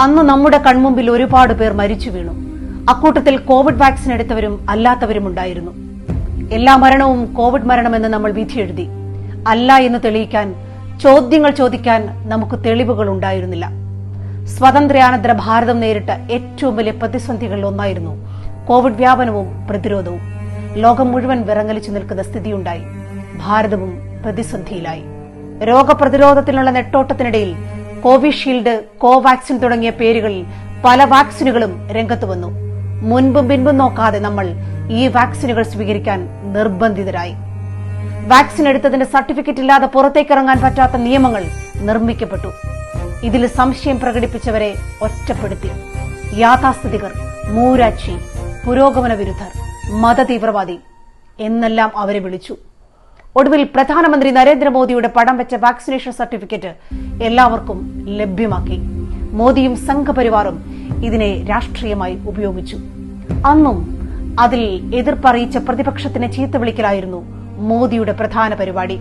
അന്ന് നമ്മുടെ കൺമുമ്പിൽ ഒരുപാട് പേർ മരിച്ചു വീണു. അക്കൂട്ടത്തിൽ കോവിഡ് വാക്സിൻ എടുത്തവരും അല്ലാത്തവരും ഉണ്ടായിരുന്നു. എല്ലാ മരണവും കോവിഡ് മരണമെന്ന് നമ്മൾ വിധിയെഴുതി. അല്ല എന്ന് തെളിയിക്കാൻ, ചോദ്യങ്ങൾ ചോദിക്കാൻ നമുക്ക് തെളിവുകൾ ഉണ്ടായിരുന്നില്ല. സ്വാതന്ത്ര്യാനന്തര ഭാരതം നേരിട്ട ഏറ്റവും വലിയ പ്രതിസന്ധികളിൽ ഒന്നായിരുന്നു കോവിഡ് വ്യാപനവും പ്രതിരോധവും. ലോകം മുഴുവൻ വിറങ്ങലിച്ചു നിൽക്കുന്ന സ്ഥിതിയുണ്ടായി. ഭാരതവും പ്രതിസന്ധിയിലായി. രോഗപ്രതിരോധത്തിനുള്ള നെട്ടോട്ടത്തിനിടയിൽ കോവിഷീൽഡ്, കോവാക്സിൻ തുടങ്ങിയ പേരുകളിൽ പല വാക്സിനുകളും രംഗത്ത് വന്നു. മുൻപും പിൻപും നോക്കാതെ നമ്മൾ ഈ വാക്സിനുകൾ സ്വീകരിക്കാൻ നിർബന്ധിതരായി. വാക്സിൻ എടുത്തതിന്റെ സർട്ടിഫിക്കറ്റ് ഇല്ലാതെ പുറത്തേക്കിറങ്ങാൻ പറ്റാത്ത നിയമങ്ങൾ നിർമ്മിക്കപ്പെട്ടു. ഇതിൽ സംശയം പ്രകടിപ്പിച്ചവരെ ഒറ്റപ്പെടുത്തി. യാഥാസ്ഥിതികർ, മൂരാച്ചി, പുരോഗമന വിരുദ്ധർ, മതതീവ്രവാദി എന്നെല്ലാം അവരെ വിളിച്ചു. ഒടുവിൽ പ്രധാനമന്ത്രി നരേന്ദ്രമോദിയുടെ പടം വെച്ച വാക്സിനേഷൻ സർട്ടിഫിക്കറ്റ് എല്ലാവർക്കും ലഭ്യമാക്കി. മോദിയും സംഘപരിവാറും ഇതിനെ രാഷ്ട്രീയമായി ഉപയോഗിച്ചു. അന്നും അതിൽ എതിർപ്പറിയിച്ച പ്രതിപക്ഷത്തിനെ ചീത്ത വിളിക്കലായിരുന്നു മോദിയുടെ പ്രധാന പരിപാടി.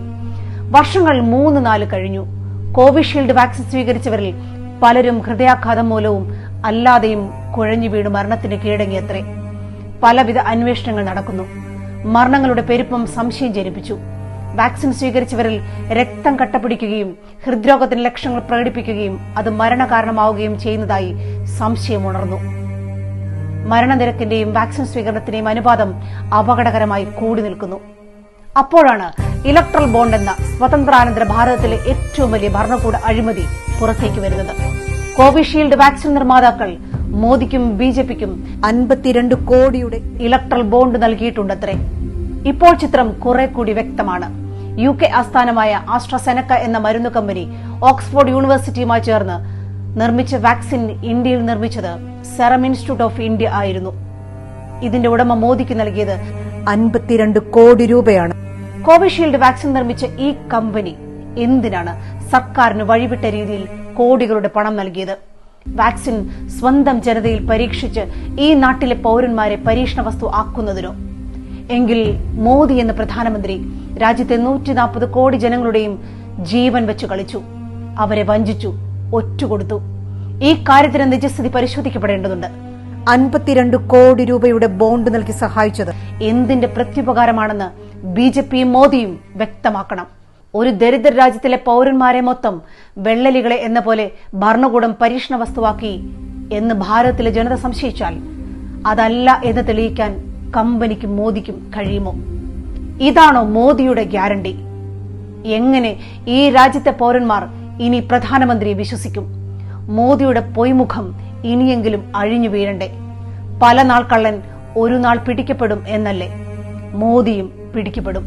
വർഷങ്ങൾ 3-4 കഴിഞ്ഞു. കോവിഷീൽഡ് വാക്സിൻ സ്വീകരിച്ചവരിൽ പലരും ഹൃദയാഘാതം മൂലവും അല്ലാതെയും കുഴഞ്ഞു വീണ് മരണത്തിന് കീഴടങ്ങിയത്രേ. പലവിധ അന്വേഷണങ്ങൾ നടക്കുന്നു. മരണങ്ങളുടെ പെരുപ്പം സംശയം ജനിപ്പിച്ചു. വാക്സിൻ സ്വീകരിച്ചവരിൽ രക്തം കട്ടപിടിക്കുകയും ഹൃദ്രോഗത്തിന് ലക്ഷണങ്ങൾ പ്രകടിപ്പിക്കുകയും അത് മരണകാരണമാവുകയും ചെയ്യുന്നതായി സംശയമുണർന്നു. മരണനിരക്കിന്റെയും വാക്സിൻ സ്വീകരണത്തിന്റെയും അനുപാതം അപകടകരമായി കൂടി നിൽക്കുന്നു. അപ്പോഴാണ് ഇലക്ട്രൽ ബോണ്ട് എന്ന സ്വതന്ത്രാനന്തര ഭാരതത്തിലെ ഏറ്റവും വലിയ ഭരണകൂട അഴിമതി പുറത്തേക്ക് വരുന്നത്. കോവിഷീൽഡ് വാക്സിൻ നിർമ്മാതാക്കൾ മോദിക്കും ബിജെപിക്കും 52 കോടിയുടെ ഇലക്ട്രൽ ബോണ്ട് നൽകിയിട്ടുണ്ടത്രേ. ഇപ്പോൾ ചിത്രം കുറെ കൂടി വ്യക്തമാണ്. UK ആസ്ഥാനമായ ആസ്ട്രസെനക്ക എന്ന മരുന്ന് കമ്പനി ഓക്സ്ഫോർഡ് യൂണിവേഴ്സിറ്റിയുമായി ചേർന്ന് നിർമ്മിച്ച വാക്സിൻ ഇന്ത്യയിൽ നിർമ്മിച്ചത് സെറം ഇൻസ്റ്റിറ്റ്യൂട്ട് ഓഫ് ഇന്ത്യ ആയിരുന്നു. ഇതിന്റെ ഉടമ മോദിക്ക് നൽകിയത് 52 കോടി രൂപയാണ്. കോവിഷീൽഡ് വാക്സിൻ നിർമ്മിച്ച ഈ കമ്പനി എന്തിനാണ് സർക്കാരിന് വഴിവിട്ട രീതിയിൽ കോടികളുടെ പണം നൽകിയത്? വാക്സിൻ സ്വന്തം ജനതയിൽ പരീക്ഷിച്ച് ഈ നാട്ടിലെ പൌരന്മാരെ പരീക്ഷണ വസ്തു ആക്കുന്നതിനോ? എങ്കിൽ മോദി എന്ന പ്രധാനമന്ത്രി രാജ്യത്തെ 140 കോടി ജനങ്ങളുടെയും ജീവൻ വെച്ച് കളിച്ചു. അവരെ വഞ്ചിച്ചു, ഒറ്റുകൊടുത്തു. ഈ കാര്യത്തിന് നിജസ്ഥിതി പരിശോധിക്കപ്പെടേണ്ടതുണ്ട്. 52 കോടി രൂപയുടെ ബോണ്ട് നൽകി സഹായിച്ചത് എന്തിന്റെ പ്രത്യുപകാരമാണെന്ന് ബിജെപിയും മോദിയും വ്യക്തമാക്കണം. ഒരു ദരിദ്ര രാജ്യത്തിലെ പൌരന്മാരെ മൊത്തം വെള്ളലികളെ എന്ന പോലെ ഭരണകൂടം പരീക്ഷണ വസ്തുവാക്കി എന്ന് ഭാരതത്തിലെ ജനത സംശയിച്ചാൽ അതല്ല എന്ന് തെളിയിക്കാൻ കമ്പനിക്കും മോദിക്കും കഴിയുമോ? ഇതാണോ മോദിയുടെ ഗ്യാരണ്ടി? എങ്ങനെ ഈ രാജ്യത്തെ പൌരന്മാർ ഇനി പ്രധാനമന്ത്രിയെ വിശ്വസിക്കും? മോദിയുടെ പൊയ്മുഖം ഇനിയെങ്കിലും അഴിഞ്ഞു വീഴണ്ടേ? പല നാൾ കള്ളൻ ഒരു നാൾ പിടിക്കപ്പെടും എന്നല്ലേ? മോദിയും പിടിക്കപ്പെടും.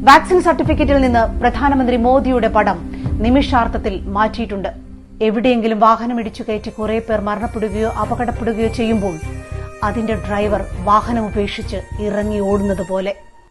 വാക്സിൻ സർട്ടിഫിക്കറ്റിൽ നിന്ന് പ്രധാനമന്ത്രി മോദിയുടെ പടം നിമിഷാർത്ഥത്തിൽ മാറ്റിയിട്ടുണ്ട്. എവിടെയെങ്കിലും വാഹനം ഇടിച്ചു കയറ്റി കുറെ പേർ മരണപ്പെടുകയോ അപകടപ്പെടുകയോ ചെയ്യുമ്പോൾ അതിന്റെ ഡ്രൈവർ വാഹനം ഉപേക്ഷിച്ച് ഇറങ്ങി ഓടുന്നത് പോലെ.